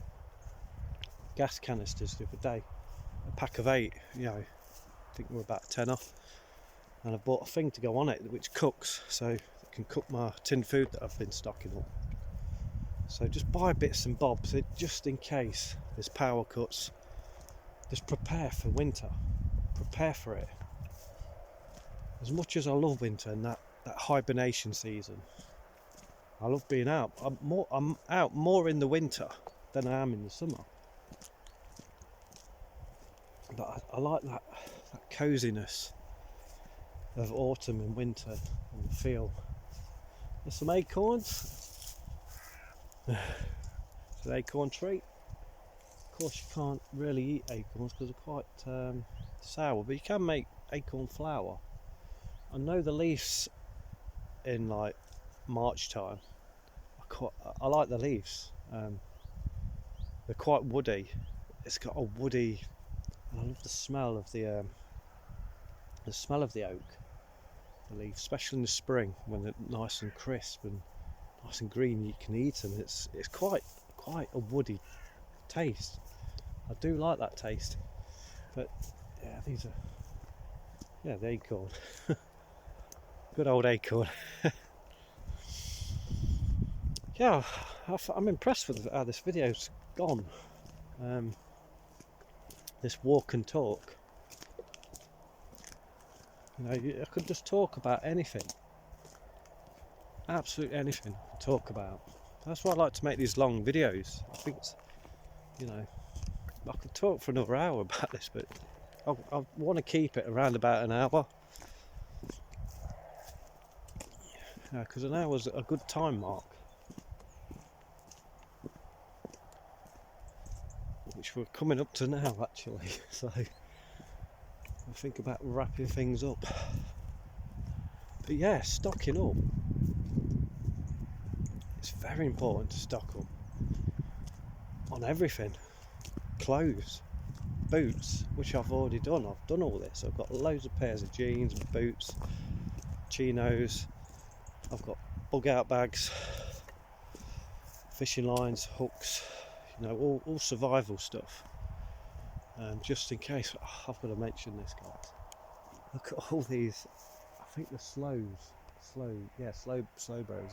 gas canisters the other day, a pack of 8, you know, I think we're about 10 off, and I bought a thing to go on it which cooks, so it can cook my tin food that I've been stocking up. So just buy bits and bobs, just in case there's power cuts. Just prepare for winter, prepare for it. As much as I love winter and that hibernation season, I love being out. I'm out more in the winter than I am in the summer. But I like that coziness of autumn and winter and the feel. There's some acorns. It's an acorn treat. Of course, you can't really eat acorns because they're quite sour, but you can make acorn flour. I know the leaves in like March time. I like the leaves. They're quite woody. It's got a woody. I love the smell of the oak, the leaves, especially in the spring when they're nice and crisp and nice and green. You can eat them. It's quite a woody taste. I do like that taste. But yeah, these are the acorn. Good old acorn. Yeah, I'm impressed with how this video's gone. This walk and talk. You know, I could just talk about anything. Absolutely anything to talk about. That's why I like to make these long videos. I think it's, you know, I could talk for another hour about this, but I want to keep it around about an hour. Because an hour's a good time mark. Which we're coming up to now, actually. So I think about wrapping things up. But yeah, stocking up. It's very important to stock up on everything. Clothes, boots, which I've already done. I've done all this. I've got loads of pairs of jeans, boots, chinos. I've got bug out bags, fishing lines, hooks, you know, all survival stuff. Just in case. I've got to mention this, guys. Look at all these. I think the slow berries.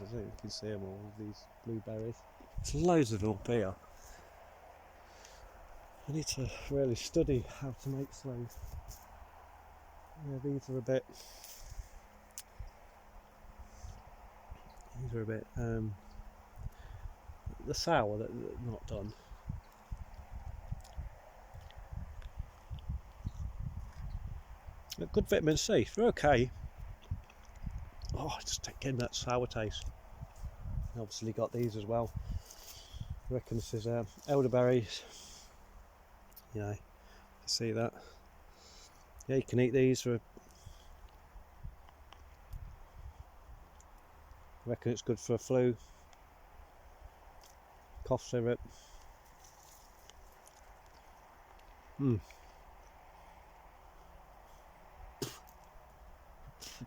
I think you can see them all. These blueberries. There's loads of them up here. I need to really study how to make sloes. Yeah, these are a bit the sour that not done. Good vitamin C, they're okay. Oh, just getting that sour taste. Obviously got these as well. I reckon this is elderberries. You know, you can see that. Yeah, you can eat these for. I reckon it's good for a flu. Cough syrup. The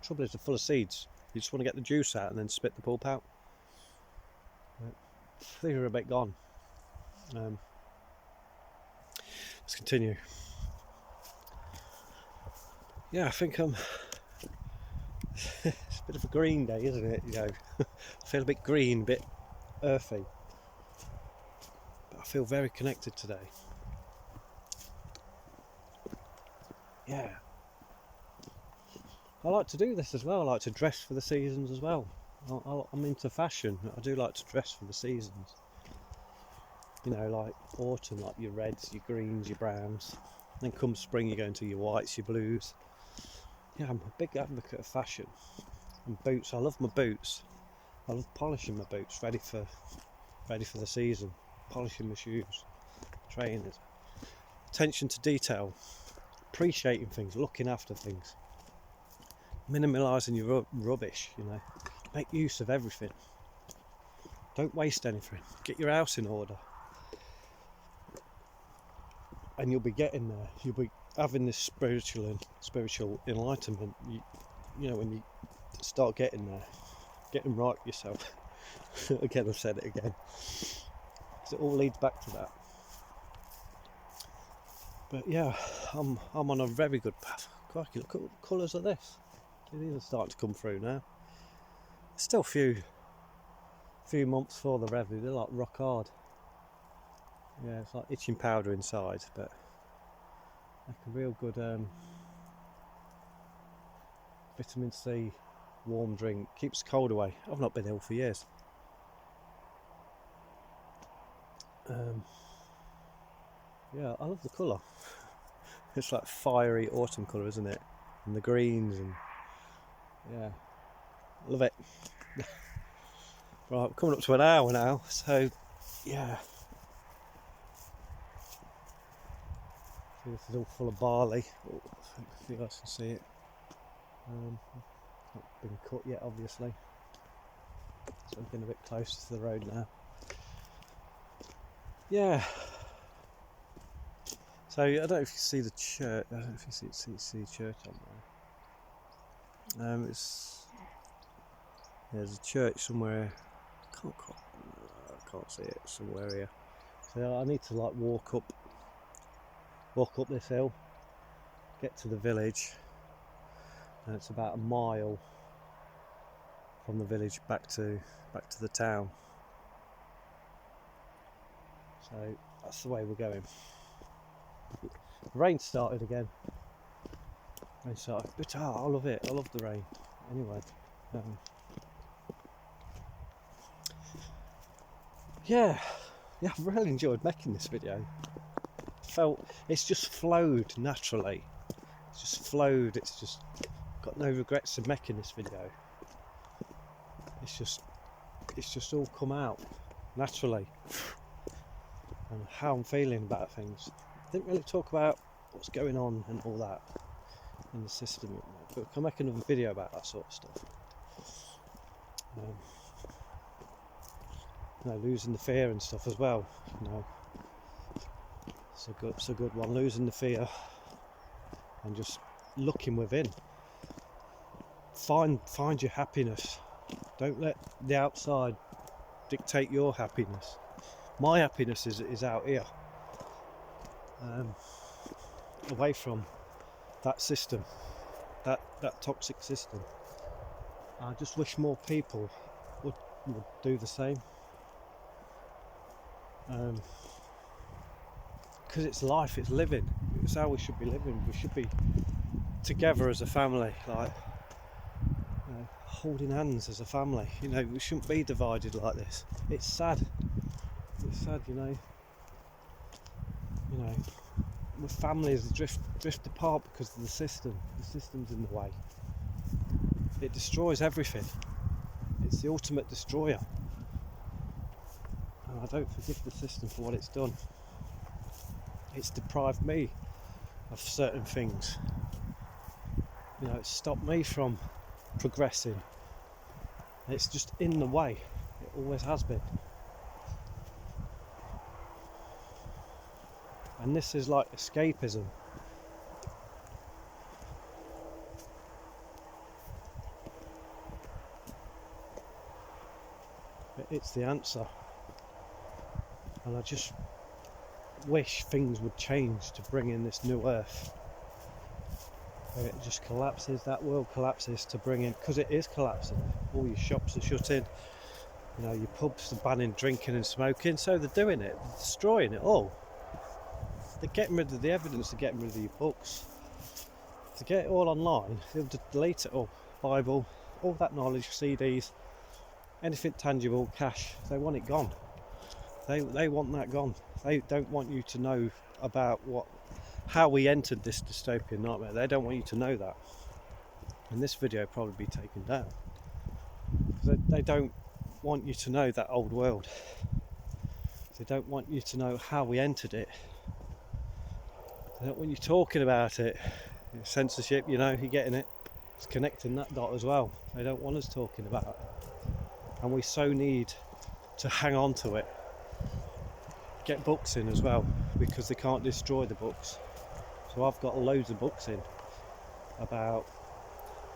trouble is they're full of seeds. You just want to get the juice out and then spit the pulp out. These are a bit gone. Let's continue. Yeah, I think it's a bit of a green day, isn't it? You know, I feel a bit green, a bit earthy. But I feel very connected today. Yeah. I like to do this as well. I like to dress for the seasons as well. I'm into fashion. I do like to dress for the seasons. You know, like autumn, like your reds, your greens, your browns. Then come spring, you go into your whites, your blues. Yeah, I'm a big advocate of fashion. And boots, I love my boots. I love polishing my boots, ready for the season. Polishing my shoes, trainers. Attention to detail, appreciating things, looking after things. Minimalising your rubbish, you know. Make use of everything. Don't waste anything. Get your house in order. And you'll be getting there. You'll be having this spiritual enlightenment. You know, when you start getting there, getting right with yourself. Again, I've said it again. Because it all leads back to that. But yeah, I'm on a very good path. Crikey, look at the colours of this. These are starting to come through now. Still few months before the review. They're like rock hard. Yeah, it's like itching powder inside, but like a real good vitamin C warm drink. Keeps the cold away. I've not been ill for years. Yeah, I love the colour. It's like fiery autumn colour, isn't it? And the greens, and yeah, love it. Right, coming up to an hour now, so yeah. See, this is all full of barley. Oh, I think you guys can see it. Not been cut yet, obviously. So I'm getting a bit closer to the road now. Yeah. So I don't know if you see the church. I don't know if you see the church on there. There's a church somewhere. I can't see it somewhere here. So I need to like walk up this hill, get to the village, and it's about a mile from the village back to the town. So that's the way we're going. The rain started again. But I love it. I love the rain. Anyway, yeah, I've really enjoyed making this video. It's just flowed naturally. It's just got no regrets in making this video. It's just all come out naturally, and how I'm feeling about things. I didn't really talk about what's going on and all that in the system, but I'll make another video about that sort of stuff. Losing the fear and stuff as well. It's a good one. Losing the fear and just looking within. Find your happiness. Don't let the outside dictate your happiness. My happiness is out here, away from that system, that toxic system. I just wish more people would do the same. Because it's life, it's living. It's how we should be living. We should be together as a family, like holding hands as a family. We shouldn't be divided like this. It's sad. It's sad, the families drift apart because of the system. The system's in the way. It destroys everything. It's the ultimate destroyer. And I don't forgive the system for what it's done. It's deprived me of certain things. It's stopped me from progressing. It's just in the way. It always has been. And this is like escapism. It's the answer. And I just wish things would change to bring in this new earth. Where it just collapses, that world collapses to bring in, because it is collapsing. All your shops are shut in. Your pubs are banning drinking and smoking, so they're doing it. They're destroying it all. They're getting rid of the evidence, they're getting rid of your books. To get it all online, they'll delete it all. Bible, all that knowledge, CDs, anything tangible, cash, they want it gone. They want that gone. They don't want you to know about how we entered this dystopian nightmare. They don't want you to know that. And this video will probably be taken down. They don't want you to know that old world. They don't want you to know how we entered it. They don't want you talking about it. Censorship, you're getting it. It's connecting that dot as well. They don't want us talking about it. And we so need to hang on to it. Get books in as well, because they can't destroy the books. So I've got loads of books in about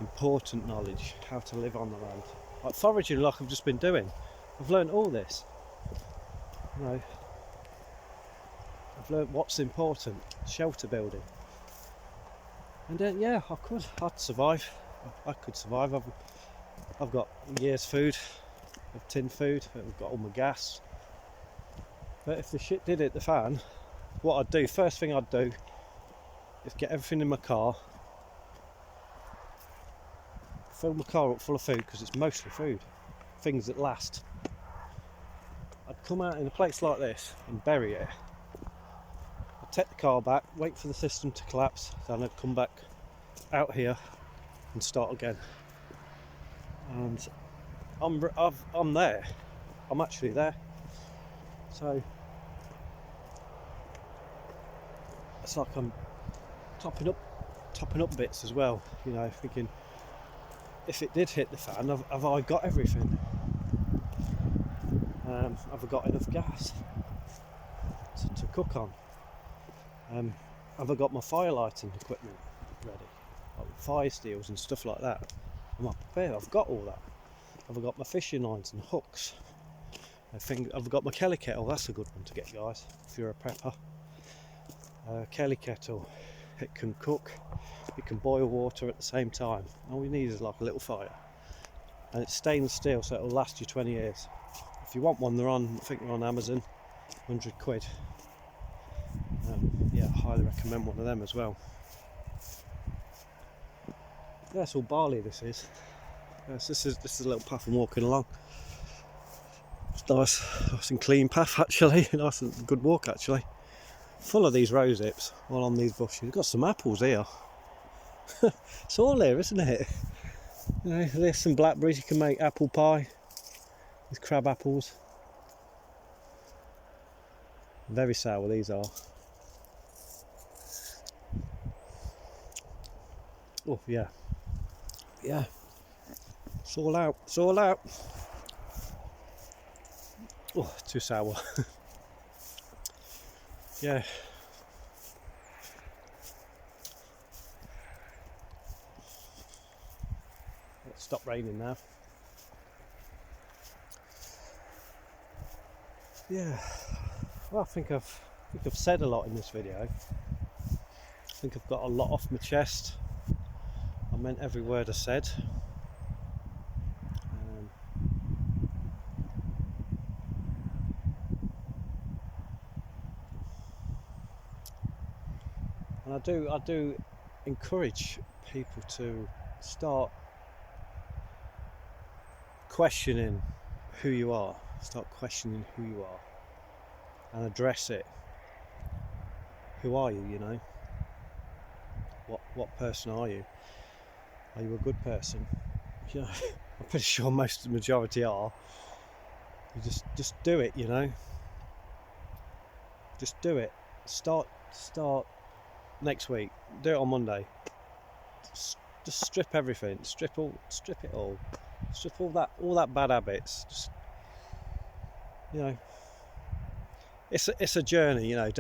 important knowledge, how to live on the land. Like foraging, like I've just been doing. I've learned all this. You know, I've learned what's important, shelter building. And yeah, I'd survive. I could survive. I've got a year's food of tinned food. I've got all my gas. But if the shit did hit the fan, what I'd do, first thing I'd do is get everything in my car, fill my car up full of food, because it's mostly food, things that last. I'd come out in a place like this and bury it. I'd take the car back, wait for the system to collapse, then I'd come back out here and start again. And I'm there. I'm actually there. So it's like I'm topping up bits as well. You know, thinking if it did hit the fan, have I got everything? Have I got enough gas to cook on? Have I got my fire lighting equipment ready? Like fire steels and stuff like that. Am I prepared? I've got all that. Have I got my fishing lines and hooks? I've got my Kelly kettle. That's a good one to get, guys, if you're a prepper. Kelly kettle. It can cook. It can boil water at the same time. All we need is like a little fire, and it's stainless steel, so it'll last you 20 years. If you want one, I think they're on Amazon, 100 quid. Yeah, I highly recommend one of them as well. Yeah, it's all barley. This is. Yes, this is a little path I'm walking along. It's nice and clean path actually. Nice and good walk actually. Full of these rose hips, all on these bushes. We've got some apples here. It's all here, isn't it? You know, there's some blackberries. You can make apple pie with crab apples. Very sour these are. Oh yeah, yeah. It's all out. It's all out. Oh, too sour. Yeah. It's stopped raining now. Yeah. Well, I think I've said a lot in this video. I think I've got a lot off my chest. I meant every word I said. And I do encourage people to start questioning who you are. Start questioning who you are and address it. Who are you, you know? What person are you? Are you a good person? You know, I'm pretty sure most of the majority are. You just do it, you know? Just do it. Start next week. Do it on Monday. Just strip everything. Strip it all. Strip all that bad habits. Just, you know, it's a journey. You know,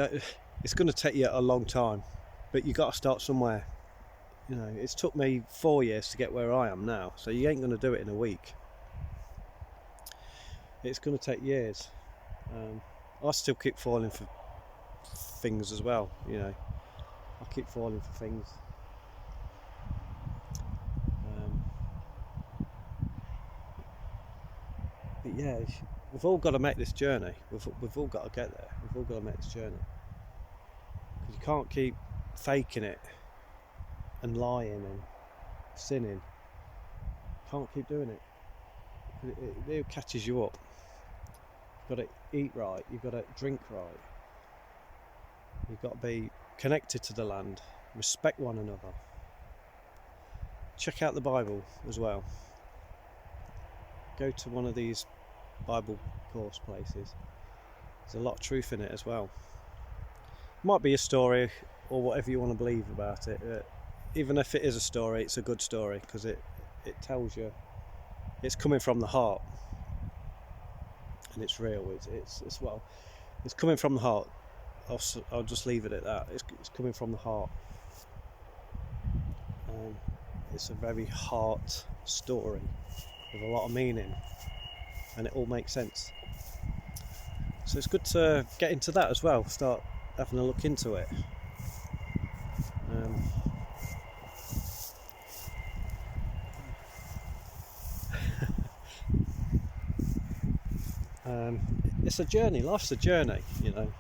it's going to take you a long time, but you got to start somewhere. You know, it's took me 4 years to get where I am now, so you ain't going to do it in a week. It's going to take years. I still keep falling for things as well. You know, I keep falling for things. But yeah, we've all got to make this journey. We've all got to get there. We've all got to make this journey. Because you can't keep faking it and lying and sinning. You can't keep doing it. It catches you up. You've got to eat right. You've got to drink right. You've got to be connected to the land. Respect one another. Check out the Bible as well. Go to one of these Bible course places. There's a lot of truth in it as well. Might be a story or whatever you want to believe about it. Even if it is a story, it's a good story because it tells you it's coming from the heart and it's real. It's coming from the heart. I'll just leave it at that. It's coming from the heart. It's a very heart story with a lot of meaning. and it all makes sense. So it's good to get into that as well, start having a look into it. It's a journey, life's a journey, you know.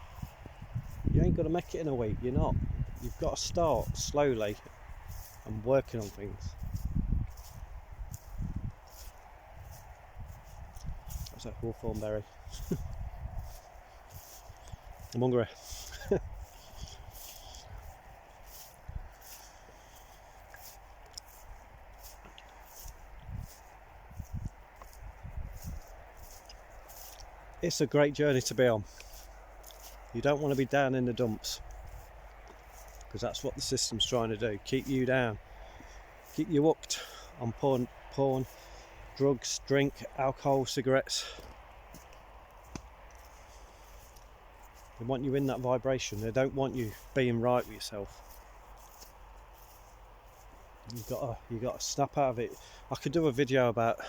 You ain't got to make it in a week, you're not. You've got to start slowly and working on things. That's a hawthorn berry. I'm hungry. It's a great journey to be on. You don't want to be down in the dumps, because that's what the system's trying to do, keep you down, keep you hooked on porn, drugs, drink, alcohol, cigarettes. They want you in that vibration, they don't want you being right with yourself. You got to snap out of it. I could do a video about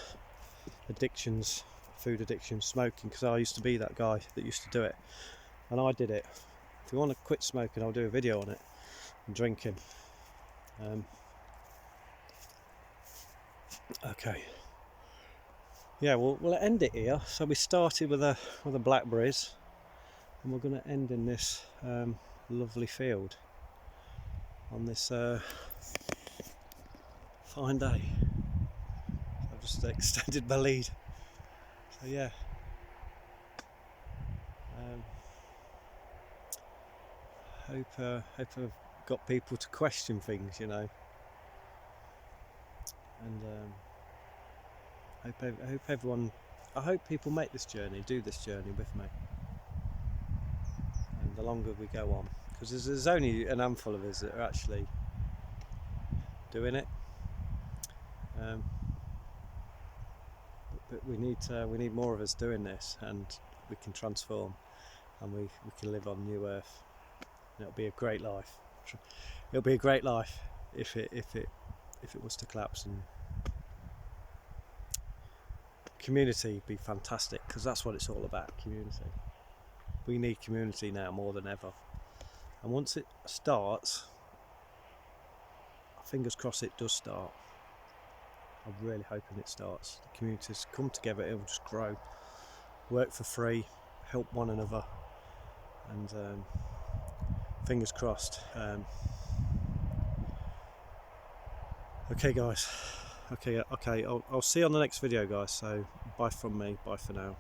addictions, food addiction, smoking, because I used to be that guy that used to do it, and I did it. If you want to quit smoking, I'll do a video on it, and drinking. Okay, yeah, we'll end it here. So we started with the blackberries, and we're going to end in this lovely field on this fine day. I've just extended my lead. So yeah, hope I've got people to question things, you know, and I hope people make this journey, do this journey with me, and the longer we go on, because there's only a handful of us that are actually doing it, but we need more of us doing this, and we can transform, and we can live on New Earth. And it'll be a great life. It'll be a great life if it was to collapse. And community would be fantastic, because that's what it's all about, community. We need community now more than ever. And once it starts, fingers crossed it does start. I'm really hoping it starts. The communities come together, it will just grow. Work for free, help one another, and fingers crossed. Okay guys, okay, I'll see you on the next video guys, so bye from me, bye for now.